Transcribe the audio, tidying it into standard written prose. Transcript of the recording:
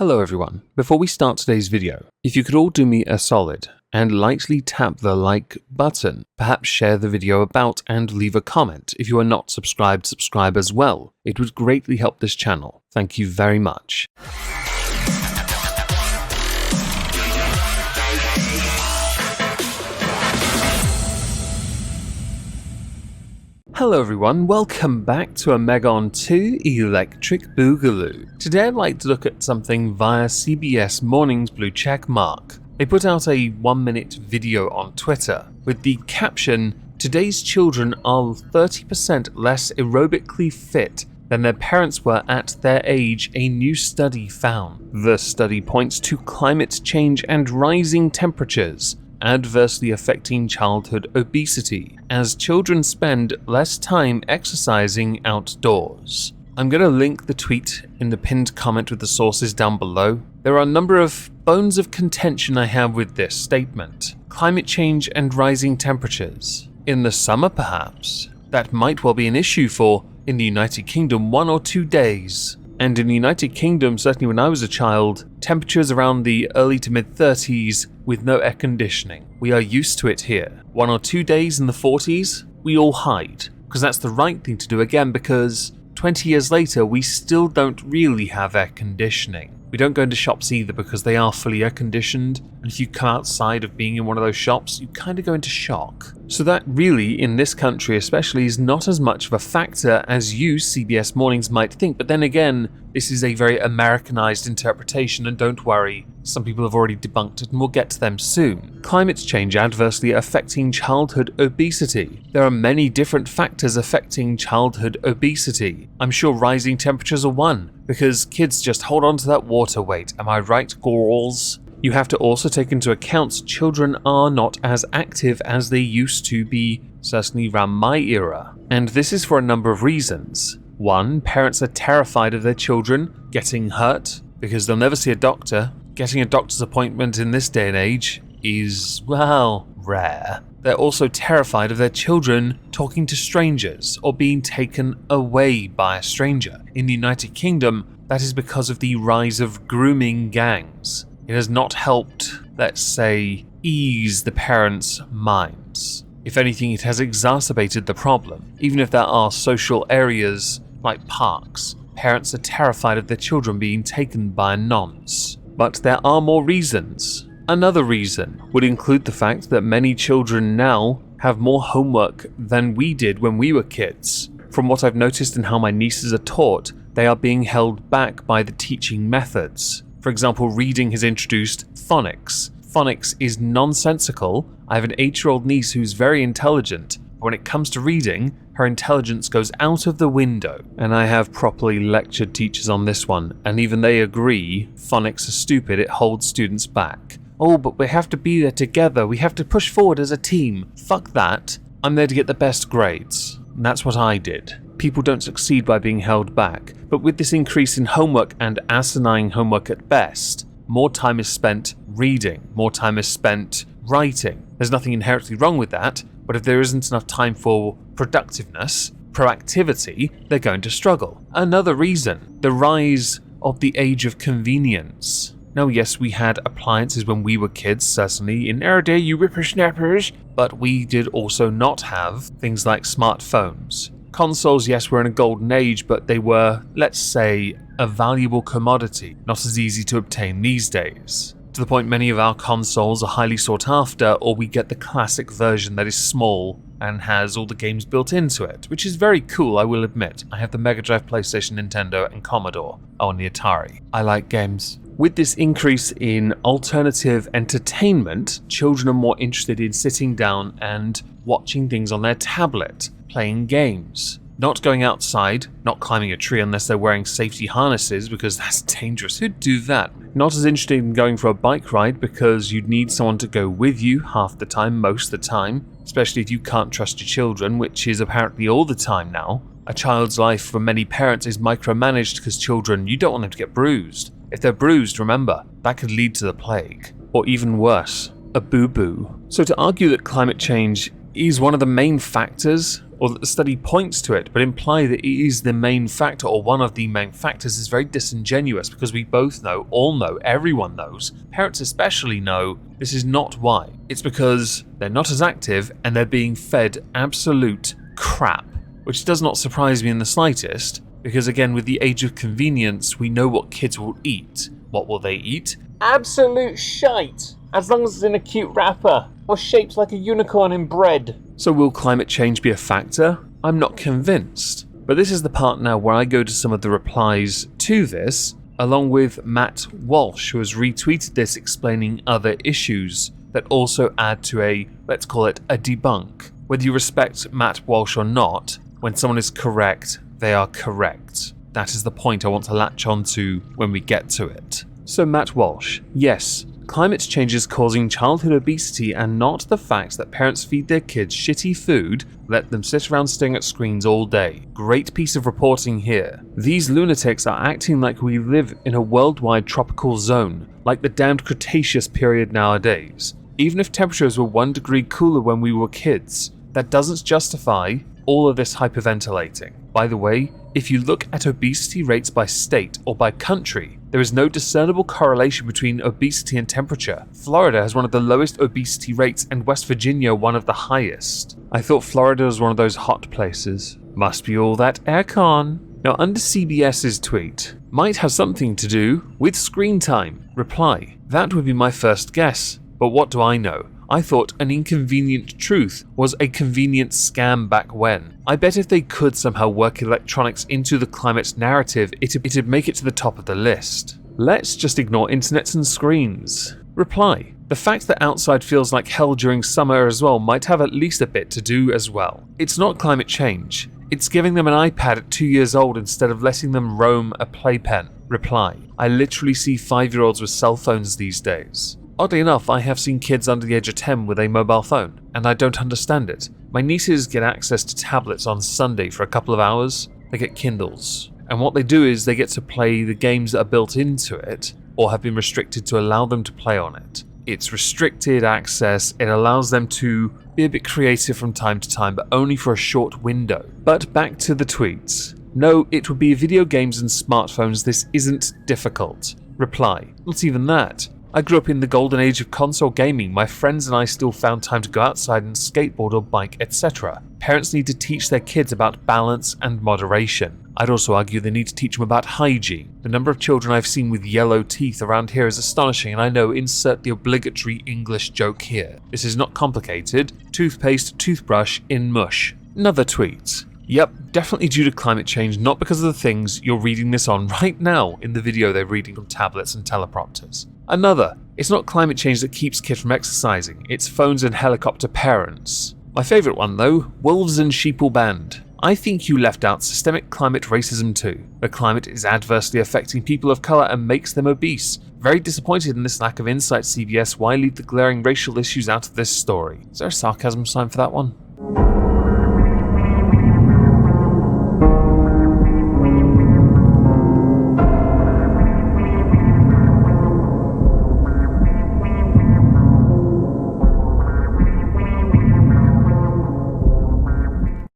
Hello everyone. Before we start today's video, if you could all do me a solid and lightly tap the like button, perhaps share the video about and leave a comment. If you are not subscribed, subscribe as well. It would greatly help this channel. Thank you very much. Hello everyone, welcome back to Omegon 2 Electric Boogaloo. Today I'd like to look at something via CBS Morning's blue check mark. They put out a 1-minute video on Twitter with the caption, "Today's children are 30% less aerobically fit than their parents were at their age, a new study found." The study points to climate change and rising temperatures adversely affecting childhood obesity, as children spend less time exercising outdoors. I'm going to link the tweet in the pinned comment with the sources down below. There are a number of bones of contention I have with this statement. Climate change and rising temperatures. In the summer perhaps. That might well be an issue for, in the United Kingdom, 1 or 2 days. And in the United Kingdom, certainly when I was a child, temperatures around the early to mid-30s with no air conditioning. We are used to it here. 1 or 2 days in the 40s, we all hide. Because that's the right thing to do again, because 20 years later, we still don't really have air conditioning. We don't go into shops either because they are fully air conditioned, and if you come outside of being in one of those shops, you kind of go into shock. So that really, in this country especially, is not as much of a factor as you, CBS Mornings, might think. But then again, this is a very Americanized interpretation, and don't worry, some people have already debunked it and we'll get to them soon. Climate change adversely affecting childhood obesity. There are many different factors affecting childhood obesity. I'm sure rising temperatures are one, because kids just hold on to that water weight. Am I right, girls? You have to also take into account children are not as active as they used to be, certainly around my era. And this is for a number of reasons. One, parents are terrified of their children getting hurt because they'll never see a doctor. Getting a doctor's appointment in this day and age is, well, rare. They're also terrified of their children talking to strangers or being taken away by a stranger. In the United Kingdom, that is because of the rise of grooming gangs. It has not helped, let's say, ease the parents' minds. If anything, it has exacerbated the problem. Even if there are social areas like parks, parents are terrified of their children being taken by nons. But there are more reasons. Another reason would include the fact that many children now have more homework than we did when we were kids. From what I've noticed and how my nieces are taught, they are being held back by the teaching methods. For example, reading has introduced phonics. Phonics is nonsensical. I have an 8-year-old niece who's very intelligent, but when it comes to reading, her intelligence goes out of the window. And I have properly lectured teachers on this one, and even they agree phonics are stupid, it holds students back. Oh, but we have to be there together, we have to push forward as a team. Fuck that. I'm there to get the best grades. And that's what I did. People don't succeed by being held back, but with this increase in homework and asinine homework at best, more time is spent reading, more time is spent writing. There's nothing inherently wrong with that, but if there isn't enough time for productiveness, proactivity, they're going to struggle. Another reason, the rise of the age of convenience. Now yes, we had appliances when we were kids, certainly, in our day, you whippersnappers, but we did also not have things like smartphones. Consoles, yes, were in a golden age, but they were, let's say, a valuable commodity, not as easy to obtain these days. To the point many of our consoles are highly sought after, or we get the classic version that is small and has all the games built into it, which is very cool, I will admit. I have the Mega Drive, PlayStation, Nintendo, and Commodore. Oh, and the Atari. I like games. With this increase in alternative entertainment, children are more interested in sitting down and watching things on their tablet, playing games, not going outside, not climbing a tree unless they're wearing safety harnesses because that's dangerous. Who'd do that? Not as interested in going for a bike ride because you'd need someone to go with you half the time, most of the time, especially if you can't trust your children, which is apparently all the time now. A child's life for many parents is micromanaged because children, you don't want them to get bruised. If they're bruised, remember, that could lead to the plague. Or even worse, a boo-boo. So to argue that climate change is one of the main factors or that the study points to it, but imply that it is the main factor or one of the main factors is very disingenuous, because we both know, all know, everyone knows, parents especially know, this is not why. It's because they're not as active and they're being fed absolute crap, which does not surprise me in the slightest, because again, with the age of convenience, we know what kids will eat. What will they eat? Absolute shite! As long as it's in a cute wrapper, or shaped like a unicorn in bread. So will climate change be a factor? I'm not convinced. But this is the part now where I go to some of the replies to this, along with Matt Walsh, who has retweeted this explaining other issues that also add to a, let's call it, a debunk. Whether you respect Matt Walsh or not, when someone is correct, they are correct. That is the point I want to latch on to when we get to it. So Matt Walsh, yes, climate change is causing childhood obesity and not the fact that parents feed their kids shitty food, let them sit around staring at screens all day. Great piece of reporting here. These lunatics are acting like we live in a worldwide tropical zone, like the damned Cretaceous period nowadays. Even if temperatures were 1 degree cooler when we were kids, that doesn't justify all of this hyperventilating. By the way, if you look at obesity rates by state or by country, there is no discernible correlation between obesity and temperature. Florida has one of the lowest obesity rates and West Virginia one of the highest. I thought Florida was one of those hot places. Must be all that aircon. Now under CBS's tweet, might have something to do with screen time. Reply, that would be my first guess, but what do I know? I thought an inconvenient truth was a convenient scam back when. I bet if they could somehow work electronics into the climate narrative, it'd make it to the top of the list. Let's just ignore internets and screens. Reply, the fact that outside feels like hell during summer as well might have at least a bit to do as well. It's not climate change. It's giving them an iPad at 2 years old instead of letting them roam a playpen. Reply, I literally see 5-year-olds with cell phones these days. Oddly enough, I have seen kids under the age of 10 with a mobile phone, and I don't understand it. My nieces get access to tablets on Sunday for a couple of hours. They get Kindles. And what they do is they get to play the games that are built into it, or have been restricted to allow them to play on it. It's restricted access, it allows them to be a bit creative from time to time, but only for a short window. But back to the tweets. No, it would be video games and smartphones, this isn't difficult. Reply, not even that. I grew up in the golden age of console gaming. My friends and I still found time to go outside and skateboard or bike, etc. Parents need to teach their kids about balance and moderation. I'd also argue they need to teach them about hygiene. The number of children I've seen with yellow teeth around here is astonishing, and I know, insert the obligatory English joke here. This is not complicated. Toothpaste, toothbrush, in mush. Another tweet. Yep, definitely due to climate change, not because of the things you're reading this on right now in the video they're reading from tablets and teleprompters. Another, it's not climate change that keeps kids from exercising, it's phones and helicopter parents. My favourite one though, wolves and sheeple band. I think you left out systemic climate racism too. The climate is adversely affecting people of colour and makes them obese. Very disappointed in this lack of insight, CBS. Why leave the glaring racial issues out of this story? Is there a sarcasm sign for that one?